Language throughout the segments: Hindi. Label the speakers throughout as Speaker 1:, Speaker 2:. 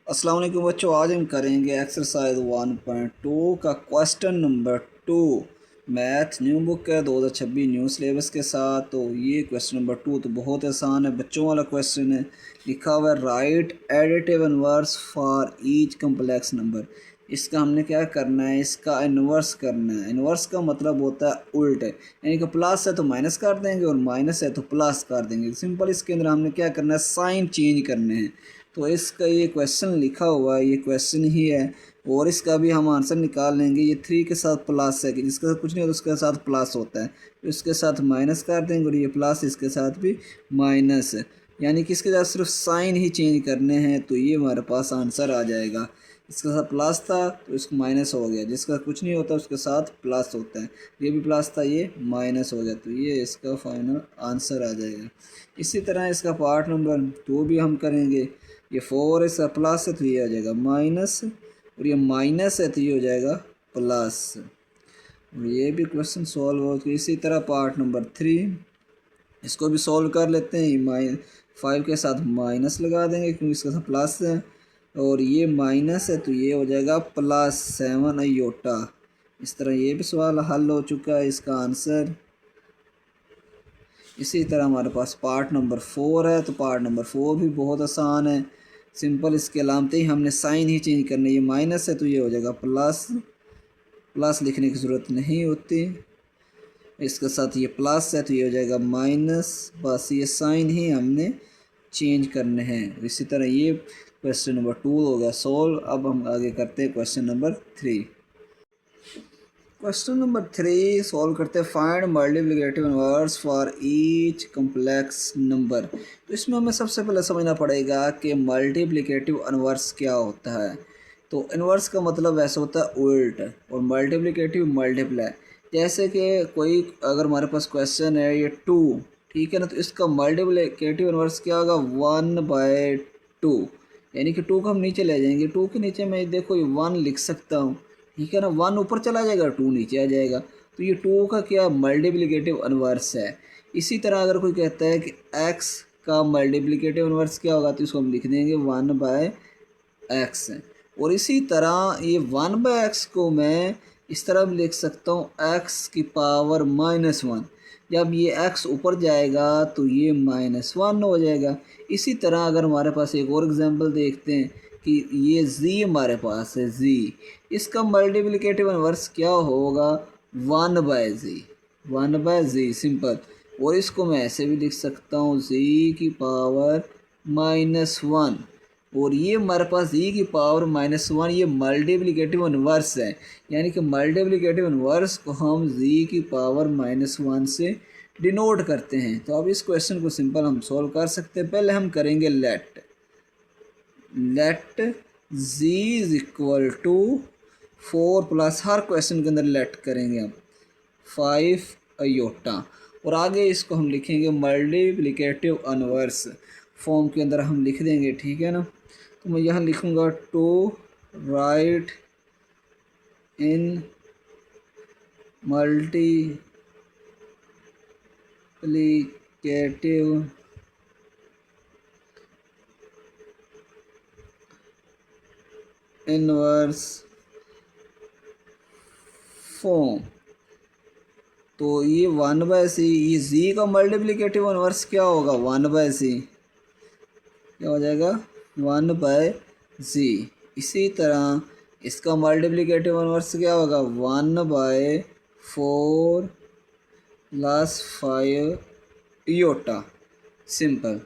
Speaker 1: अस्सलाम वालेकुम बच्चों, आज हम करेंगे एक्सरसाइज 1.2 का question number 2। Math new book है 2026 न्यू सिलेबस के साथ। तो ये क्वेश्चन नंबर 2 तो बहुत आसान है, बच्चों वाला क्वेश्चन है। लिखा हुआ है right additive inverse for each complex number. इसका हमने क्या करना है, इसका इन्वर्स करना है। इन्वर्स का मतलब होता है उल्ट, यानी कि प्लस है तो माइनस कर देंगे और माइनस है तो प्लस कर देंगे। सिंपल इसके अंदर हमने क्या करना है, साइन चेंज करने हैं। तो इसका ये क्वेश्चन लिखा हुआ है, ये क्वेश्चन ही है और इसका भी हम आंसर निकाल लेंगे। ये 3 के साथ प्लस है कि जिसके साथ कुछ नहीं होता उसके साथ प्लस होता है, तो इसके साथ माइनस कर देंगे और ये प्लस इसके साथ भी माइनस है, यानी कि इसके साथ सिर्फ साइन ही चेंज करने हैं। तो ये हमारे पास आंसर आ जाएगा। इसके साथ प्लस था तो इसको माइनस हो गया, जिसका कुछ नहीं होता उसके साथ प्लस होता है। ये भी प्लस था, ये माइनस हो गया, तो ये इसका फाइनल आंसर आ जाएगा। इसी तरह इसका पार्ट नंबर 2 भी हम करेंगे। ये 4 है, इसका प्लस है तो ये आ जाएगा माइनस, और ये माइनस है तो ये हो जाएगा प्लस। और ये भी क्वेश्चन सॉल्व हो गया। इसी तरह पार्ट नंबर 3 इसको भी सॉल्व कर लेते हैं। ये 5 के साथ माइनस लगा देंगे क्योंकि इसके साथ प्लस है, और ये माइनस है तो ये हो जाएगा प्लस 7 अयोटा। इस तरह ये भी सवाल हल हो चुका है, इसका आंसर। इसी तरह हमारे पास पार्ट नंबर 4 है, तो पार्ट नंबर 4 भी बहुत आसान है। सिंपल इसके अलामते ही हमने साइन ही चेंज करने। ये माइनस है तो ये हो जाएगा प्लस, प्लस लिखने की ज़रूरत नहीं होती। इसके साथ ये प्लस है तो ये हो जाएगा माइनस, बस ये साइन ही हमने चेंज करने हैं। इसी तरह ये क्वेश्चन नंबर 2 हो गया सॉल्व। अब हम आगे करते हैं question number 3। Question number 3 solve करते हैं। Find multiplicative inverse for each complex number. तो इसमें हमें सबसे पहले समझना पड़ेगा कि मल्टीप्लिकेटिव इनवर्स क्या होता है। तो इनवर्स का मतलब वैसे होता है उल्ट, और मल्टीप्लिकेटिव मल्टीप्लाई। जैसे कि कोई अगर हमारे पास क्वेश्चन है ये 2, ठीक है ना, तो इसका मल्टीप्लिकेटिव इनवर्स क्या होगा, 1/2। यानी कि 2 को हम नीचे ले जाएंगे, 2 के नीचे मैं देखो ये 1 लिख सकता हूँ, ठीक है ना। 1 ऊपर चला जाएगा, 2 नीचे आ जाएगा, तो ये 2 का क्या मल्टीप्लिकेटिव इनवर्स है। इसी तरह अगर कोई कहता है कि x का मल्टीप्लिकेटिव इनवर्स क्या होगा, तो इसको हम लिख देंगे 1/x। और इसी तरह ये 1/x को मैं इस तरह भी लिख सकता हूँ x की पावर -1। जब ये x ऊपर जाएगा तो ये -1 हो जाएगा। इसी तरह अगर हमारे पास एक और एग्जांपल देखते हैं कि ये z हमारे पास है, z, इसका मल्टीप्लिकेटिव इनवर्स क्या होगा, 1/z। 1/z simple. और इसको मैं ऐसे भी लिख सकता हूँ z की पावर -1। और ये हमारे पास e की पावर -1 ये मल्टीप्लिकेटिव इनवर्स है, यानी कि मल्टीप्लिकेटिव इनवर्स को हम z की पावर -1 से डिनोट करते हैं। तो अब इस क्वेश्चन को सिंपल हम सॉल्व कर सकते हैं। पहले हम करेंगे let z is equal to 4 plus, हर क्वेश्चन के अंदर लेट करेंगे हम 5 अयोटा, और आगे इसको हम लिखेंगे मल्टीप्लिकेटिव इनवर्स फॉर्म के अंदर हम लिख देंगे, ठीक है ना। तो मैं यहाँ लिखूँगा to write in multiplicative inverse form. तो ये 1/c, ये z का मल्टीप्लिकेटिव इनवर्स क्या होगा, 1/c, क्या हो जाएगा 1/z। इसी तरह इसका मल्टीप्लिकेटिव इनवर्स क्या होगा, 1/4 प्लस 5 इयोटा, सिंपल।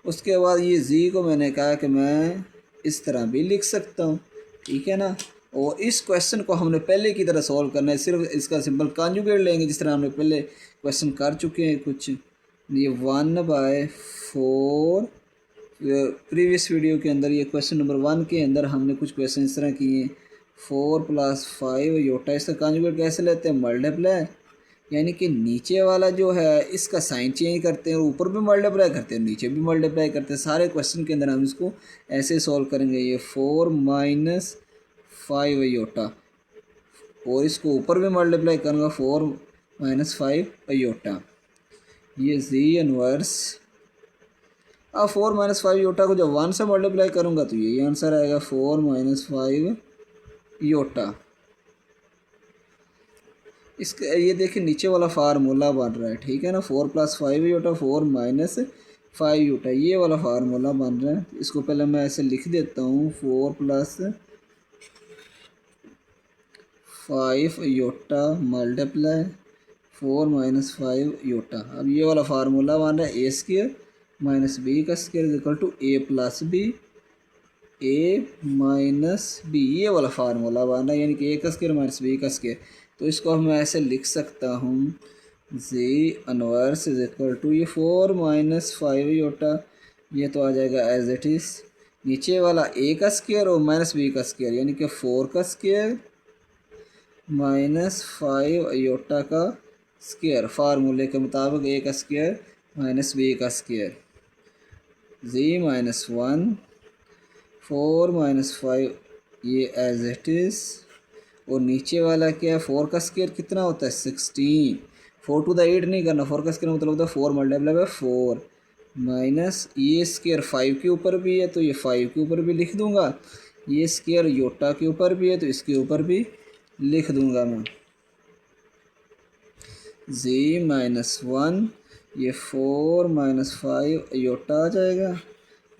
Speaker 1: उसके बाद ये z को मैंने कहा कि मैं इस तरह भी लिख सकता हूँ, ठीक है ना। और इस क्वेश्चन को हमने पहले की तरह सॉल्व करना है, सिर्फ इसका सिंपल कॉन्जुगेट लेंगे जिस तरह हमने पहले क्वेश्चन कर चुके हैं कुछ। ये 1/4 प्रीवियस वीडियो के अंदर, ये क्वेश्चन नंबर 1 के अंदर हमने कुछ क्वेश्चन इस तरह किए। 4 प्लस 5 योटा, इसका कॉन्जुगेट कैसे लेते हैं, मल्टीप्लाई, यानी कि नीचे वाला जो है इसका साइन चेंज करते हैं और ऊपर भी मल्टीप्लाई करते हैं, नीचे भी मल्टीप्लाई करते हैं। सारे क्वेश्चन के अंदर हम इसको ऐसे सॉल्व करेंगे। ये 4 - 5 अयोटा, और इसको ऊपर भी मल्टीप्लाई करूँगा 4 - 5 अयोटा। ये z इनवर्स अब 4 माइनस 5 योटा को जब 1 से मल्टीप्लाई करूँगा तो यही आंसर आएगा, 4 माइनस 5 योटा। इसके ये देखिए नीचे वाला फार्मूला बन रहा है, ठीक है ना, 4 प्लस 5 योटा, 4 माइनस 5 योटा, ये वाला फार्मूला बन रहा है। इसको पहले मैं ऐसे लिख देता हूँ, 4 plus 5 iota multiply 4 minus 5 iota. अब ये वाला फार्मूला बन रहा है, ए स्क्र माइनस बी का square is equal to a plus b, a minus b, ये वाला फार्मूला बन रहा है, यानी कि ए का स्क्र माइनस बी का स्क्र। तो इसको मैं ऐसे लिख सकता हूँ, z inverse is equal to ये 4 माइनस 5 योटा, ये तो आ जाएगा एज इट इज़, नीचे वाला ए का स्क्र और माइनस बी का स्क्र, यानी कि 4 का स्क्र माइनस 5 योटा का स्क्र, फार्मूले के मुताबिक ए का स्क्र माइनस बी का स्क्र, जी माइनस 1, 4 माइनस 5 ये एज इट इज़, और नीचे वाला क्या है, 4 का स्क्वायर कितना होता है 16, 4 टू द 8 नहीं करना, 4 का स्क्वायर मतलब होता है 4 मल्टीप्लाई बाय 4 माइनस ये स्क्वायर 5 के ऊपर भी है तो ये 5 के ऊपर भी लिख दूंगा, ये स्क्वायर योटा के ऊपर भी है तो इसके ऊपर भी लिख दूंगा मैं, जी माइनस 1, ये 4 माइनस 5 योटा आ जाएगा,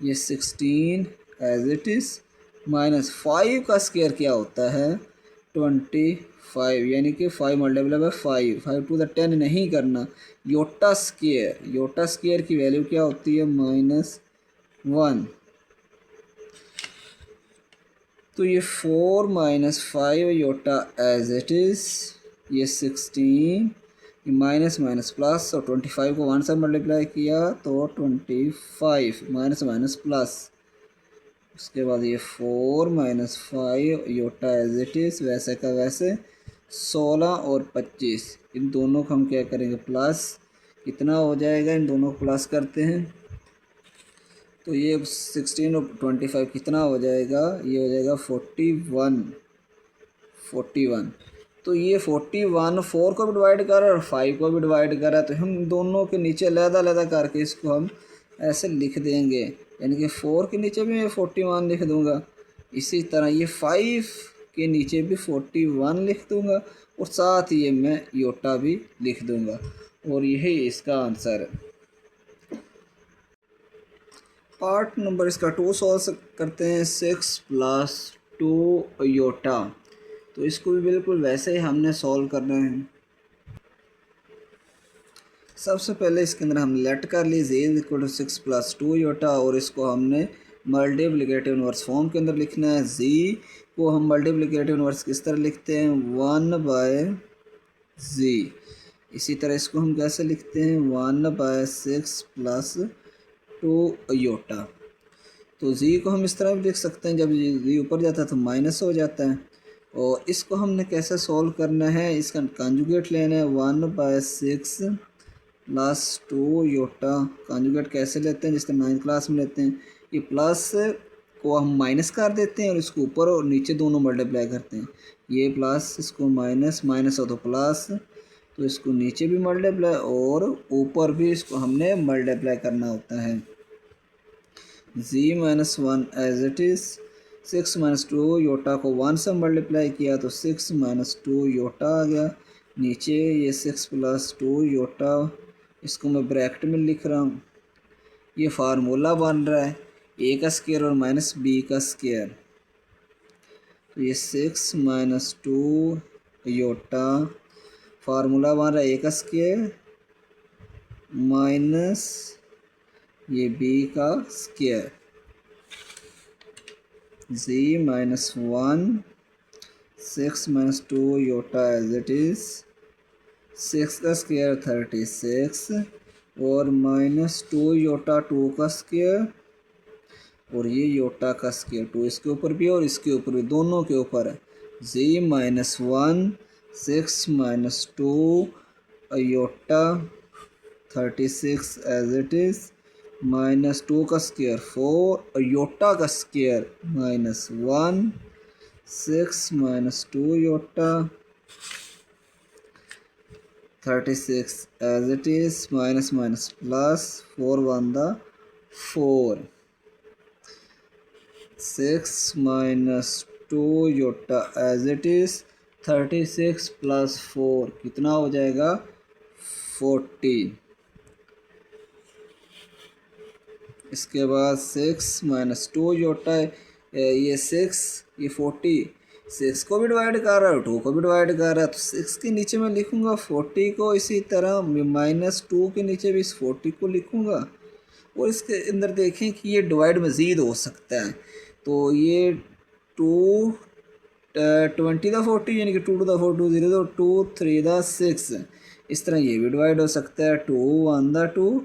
Speaker 1: ये 16 एज इट इज़, माइनस 5 का स्क्वायर क्या होता है 25, यानी कि 5 मल्टीप्लाई बाय 5, 5 टू द 10 नहीं करना, योटा स्क्वायर की वैल्यू क्या होती है -1, तो ये 4 minus 5 iota as it is, ये 16, माइनस माइनस प्लस, और 25 को 1 से मल्टीप्लाई किया तो 25, माइनस माइनस प्लस, उसके बाद ये 4 minus 5 iota as it is, वैसे का वैसे, 16 और 25 इन दोनों को हम क्या करेंगे प्लस, कितना हो जाएगा, इन दोनों को प्लस करते हैं तो ये 16 और 25 कितना हो जाएगा, ये हो जाएगा 41, तो ये 41 4 को भी डिवाइड कर रहा है और 5 को भी डिवाइड कर रहा है, तो हम दोनों के नीचे अलग-अलग करके इसको हम ऐसे लिख देंगे, यानी कि 4 के नीचे भी मैं 41 लिख दूंगा, इसी तरह ये 5 के नीचे भी 41 लिख दूंगा, और साथ ही मैं योटा भी लिख दूंगा, और यही इसका आंसर है। पार्ट नंबर इसका 2 सॉल्व करते हैं, 6 प्लस 2 योटा, तो इसको भी बिल्कुल वैसे ही हमने सॉल्व करना है। सबसे पहले इसके अंदर हम लेट कर ली z equal to 6 plus 2 iota, और इसको हमने मल्टीप्लिकेटिव इनवर्स फॉर्म के अंदर लिखना है। z को हम मल्टीप्लिकेटिव इनवर्स किस तरह लिखते हैं 1 बाय z, इसी तरह इसको हम कैसे लिखते हैं 1 बाय 6 प्लस 2 योटा। तो z को हम इस तरह भी लिख सकते हैं, जब z ऊपर जाता है तो माइनस हो जाता है, और इसको हमने कैसे सॉल्व करना है, इसका कंजुगेट लेना है 1 बाय 6 प्लस 2 योटा, कॉन्जुगेट कैसे लेते हैं, जिस तरह 9th क्लास में लेते हैं, ये प्लस को हम माइनस कर देते हैं और इसको ऊपर और नीचे दोनों मल्टीप्लाई करते हैं, ये प्लस इसको माइनस, माइनस हो तो प्लस, तो इसको नीचे भी मल्टीप्लाई और ऊपर भी इसको हमने मल्टीप्लाई करना होता है। z minus 1 as it is, 6 minus 2 iota को 1 से मल्टीप्लाई किया तो 6 माइनस 2 योटा आ गया, नीचे ये 6 प्लस 2 योटा, इसको मैं ब्रैकेट में लिख रहा हूँ, ये फार्मूला बन रहा है ए का स्क्वायर और माइनस बी का स्क्वायर, तो ये 6 माइनस 2 योटा, फार्मूला बन रहा है ए का स्क्वायर माइनस ये बी का square, z minus 1, 6 minus 2 iota as it is, 6 का स्क्वायर 36 और माइनस 2 योटा 2 का स्क्वायर, और ये योटा का स्क्वायर 2 इसके ऊपर भी और इसके ऊपर भी, दोनों के ऊपर है। z minus 1, 6 minus 2 iota 36 as it is, minus 2 का स्क्वायर 4 और योटा का square minus 1, 6 minus 2 iota 36 as it is, minus minus plus, 4 1 the 4, 6 minus 2 iota as it is, 36 plus 4 कितना हो जाएगा 40। इसके बाद 6 माइनस 2 योटा ये 6, ये 40, 6 को भी डिवाइड कर रहा है, 2 को भी डिवाइड कर रहा है, तो 6 के नीचे मैं लिखूँगा 40 को, इसी तरह माइनस 2 के नीचे भी इस 40 को लिखूँगा। और इसके अंदर देखें कि ये डिवाइड मज़ीद हो सकता है, तो ये 2 20 दा 40 यानी कि 2 टू द 4 2 0 2 3 दा 6, इस तरह ये भी डिवाइड हो सकता है 2 1 दा 2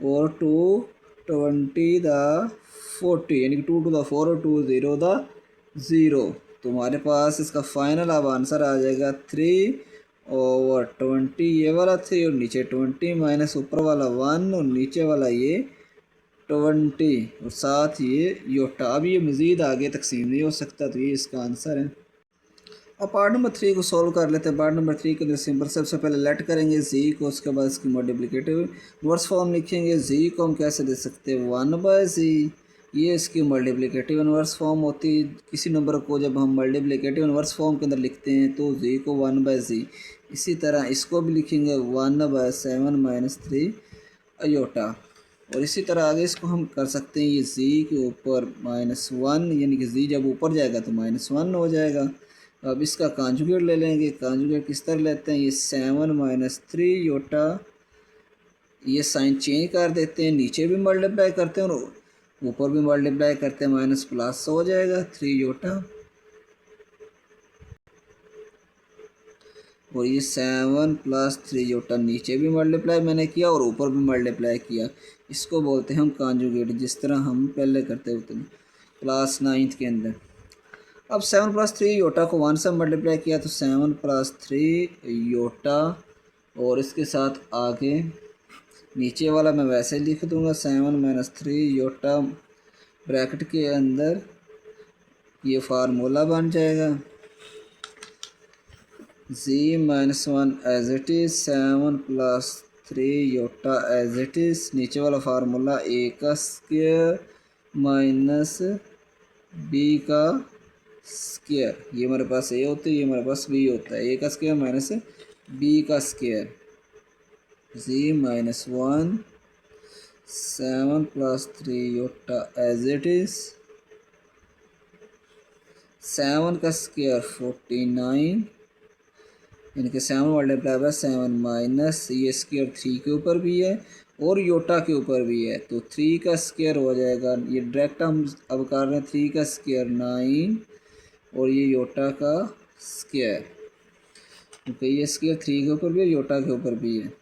Speaker 1: और 2 20 दा 40 यानी कि 2 टू द 4 और 2 0 दा 0। तो हमारे पास इसका फाइनल अब आंसर आ जाएगा 3/20, ये वाला 3 और नीचे 20 माइनस ऊपर वाला 1 और नीचे वाला ये 20 और साथ ये योटा। अब ये मज़ीद आगे तकसीम नहीं हो सकता, तो ये इसका आंसर है। अब पार्ट नंबर 3 को सॉल्व कर लेते हैं। पार्ट नंबर 3 के अंदर सिंपल सबसे पहले लेट करेंगे जी को, उसके बाद इसकी मल्टीप्लिकेटिव इनवर्स फॉर्म लिखेंगे। जी को हम कैसे दे सकते हैं 1/z, ये इसकी मल्टीप्लिकेटिव इनवर्स फॉर्म होती है। किसी नंबर को जब हम मल्टीप्लिकेटिव इनवर्स फॉर्म के अंदर लिखते हैं तो जी को 1/z, इसी तरह इसको भी लिखेंगे 1/7 माइनस 3 अयोटा। और इसी तरह आगे इसको हम कर सकते हैं, ये जी के ऊपर -1 यानी कि जी जब ऊपर जाएगा तो -1 हो जाएगा। अब इसका कांजुगेट ले लेंगे। कांजुगेट किस तरह लेते हैं, ये 7 माइनस 3 योटा, ये साइन चेंज कर देते हैं, नीचे भी मल्टीप्लाई करते हैं और ऊपर भी मल्टीप्लाई करते हैं, माइनस प्लस हो जाएगा 3 योटा। और ये 7 प्लस 3 योटा, नीचे भी मल्टीप्लाई मैंने किया और ऊपर भी मल्टीप्लाई किया, इसको बोलते हैं हम कांजुगेट, जिस तरह हम पहले करते होते हैं क्लास 9th के अंदर। अब 7 प्लस 3 योटा को 1 से मल्टीप्लाई किया तो 7 प्लस 3 योटा, और इसके साथ आगे नीचे वाला मैं वैसे लिख दूंगा 7 माइनस 3 योटा, ब्रैकेट के अंदर ये फार्मूला बन जाएगा z -1 as it is, 7 plus 3 iota as it is, नीचे वाला फार्मूला a का स्क्वायर माइनस b का स्क्वायर, ये हमारे पास a होता है, ये हमारे पास b होता है, a का स्क्वायर माइनस b का square, z -1 7 plus 3 iota as it is, 7 का स्क्वायर 49 यानी कि 7 मल्टीप्लाई बाय 7 माइनस ये स्क्वायर 3 के ऊपर भी है और योटा के ऊपर भी है, तो 3 का स्क्वायर हो जाएगा, ये डायरेक्ट हम अब कर रहे हैं 3 का स्क्वायर 9 और ये योटा का स्क्वायर, क्योंकि ये स्क्वायर 3 के ऊपर भी है योटा के ऊपर भी है।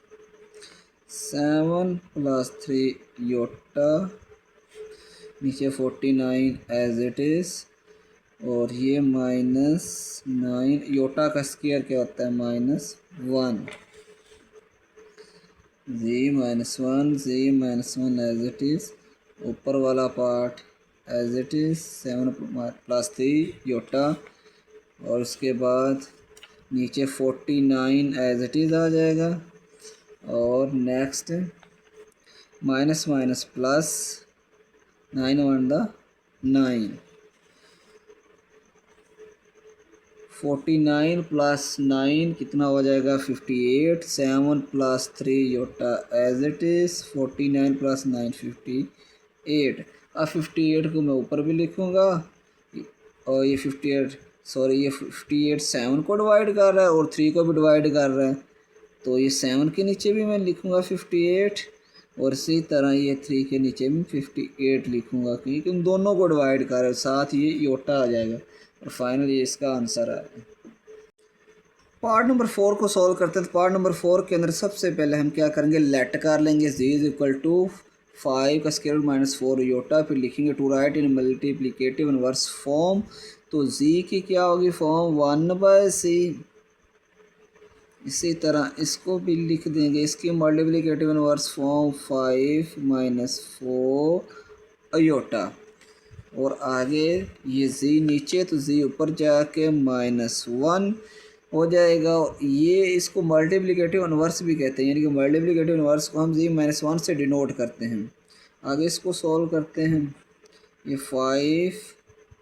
Speaker 1: 7 प्लस 3 योटा, नीचे 49 एज इट इज़, और ये -9 योटा का स्क्वायर क्या होता है -1, z -1 एज इट इज़, ऊपर वाला part as it is 7 plus 3 iota, और उसके बाद नीचे 49 एज इट इज़ आ जाएगा, और next minus minus plus 9 1 the 9, 49 plus 9 कितना हो जाएगा 58, 7 plus 3 iota as it is, 49 plus 9 58। अब 58 को मैं ऊपर भी लिखूँगा, और ये 58 7 को डिवाइड कर रहा है और 3 को भी डिवाइड कर रहा है, तो ये 7 के नीचे भी मैं लिखूँगा 58 और इसी तरह ये 3 के नीचे भी 58 लिखूँगा, क्योंकि उन दोनों को डिवाइड कर रहा है, साथ ये योटा आ जाएगा और फाइनल ये इसका आंसर आ रहा है। पार्ट नंबर 4 को सॉल्व करते हैं। तो पार्ट नंबर 4 के अंदर सबसे पहले हम क्या करेंगे, लेट कर लेंगे z इज इक्वल टू 5 का स्क्वायर रूट -4 योटा, फिर लिखेंगे to write in multiplicative inverse form, तो z की क्या होगी फॉर्म 1/c, इसी तरह इसको भी लिख देंगे, इसकी मल्टीप्लिकेटिव इनवर्स फॉर्म 5 -4 अयोटा, और आगे ये z नीचे तो z ऊपर जाके -1 हो जाएगा, और ये इसको मल्टीप्लिकेटिव इनवर्स भी कहते हैं, यानी कि मल्टीप्लिकेटिव इनवर्स को हम z -1 से डिनोट करते हैं। आगे इसको सॉल्व करते हैं। ये 5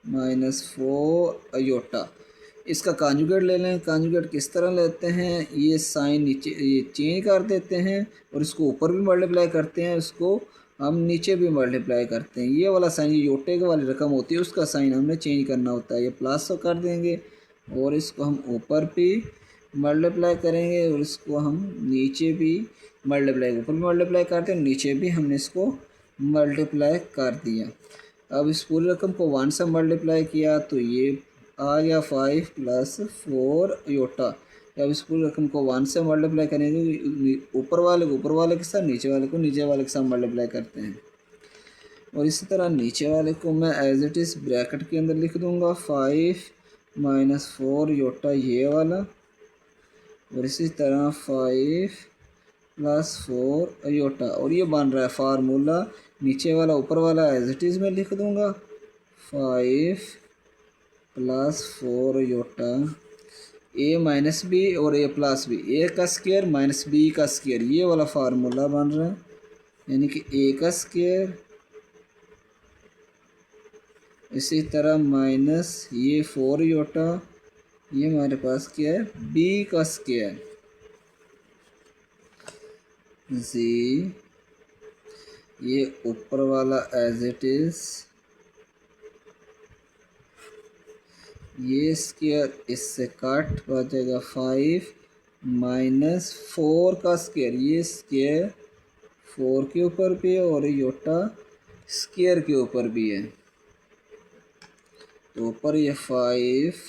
Speaker 1: माइनस 4 अयोटा, इसका कॉन्जुगेट ले लें। कॉन्जुगेट किस तरह लेते हैं, ये साइन नीचे ये चेंज कर देते हैं और इसको ऊपर भी मल्टीप्लाई करते हैं, इसको हम नीचे भी मल्टीप्लाई करते हैं। ये वाला साइन, ये योटे के वाली रकम होती है, उसका साइन हमने चेंज करना होता है। ये प्लस कर देंगे और इसको हम ऊपर भी मल्टीप्लाई करेंगे और इसको हम नीचे भी मल्टीप्लाई, ऊपर भी मल्टीप्लाई करते हैं, नीचे भी हमने इसको मल्टीप्लाई कर दिया। अब इस पूरी रकम को 1 से मल्टीप्लाई किया तो ये आ गया 5 प्लस 4 योटा। अब इस पूरी रकम को 1 से मल्टीप्लाई करेंगे, ऊपर वाले के साथ नीचे वाले को नीचे वाले के साथ मल्टीप्लाई करते हैं। और इसी तरह नीचे वाले को मैं एज इट इज़ ब्रैकेट के अंदर लिख दूंगा 5 माइनस 4 योटा ये वाला, और इसी तरह 5 प्लस 4 योटा। और ये बन रहा है फार्मूला, नीचे वाला ऊपर वाला एज इट इज़ में लिख दूंगा 5 प्लस 4 योटा ए माइनस बी और ए प्लस बी, ए का स्क्वायर माइनस बी का स्क्वायर, ये वाला फार्मूला बन रहा है। यानी कि ए का स्क्वायर, इसी तरह माइनस ये 4 योटा, ये हमारे पास क्या है बी का स्क्वायर, जी ये ऊपर वाला एज इट इज़, ये स्क्वायर इससे कट बचेगा 5 माइनस 4 का स्क्वायर, ये स्क्वायर 4 के ऊपर भी है और योटा स्क्वायर के ऊपर भी है। तो ऊपर ये 5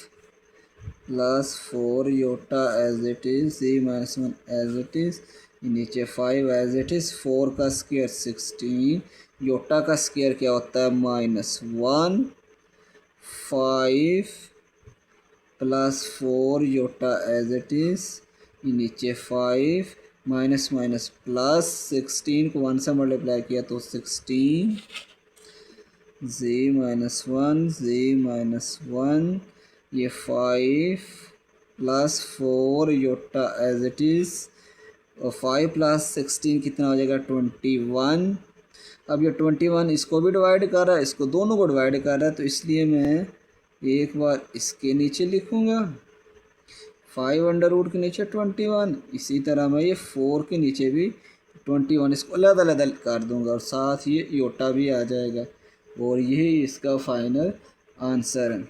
Speaker 1: plus 4 iota as it is, z minus 1 as it is, नीचे 5 एज इट इज़, 4 का स्क्वायर 16, योटा का स्क्वायर क्या होता है -1, 5 plus 4 iota as it is, नीचे 5 माइनस माइनस प्लस 16 को 1 से मल्टीप्लाई किया तो 16, जी माइनस 1, जी माइनस 1, ये 5 plus 4 iota as it is, और 5 प्लस 16 कितना हो जाएगा 21। अब ये 21 इसको भी डिवाइड कर रहा है, इसको दोनों को डिवाइड कर रहा है, तो इसलिए मैं एक बार इसके नीचे लिखूँगा 5 अंडर रूट के नीचे 21, इसी तरह मैं ये 4 के नीचे भी 21, इसको अलग अलग कर दूँगा और साथ ये योटा भी आ जाएगा। और यही इसका फाइनल आंसर है।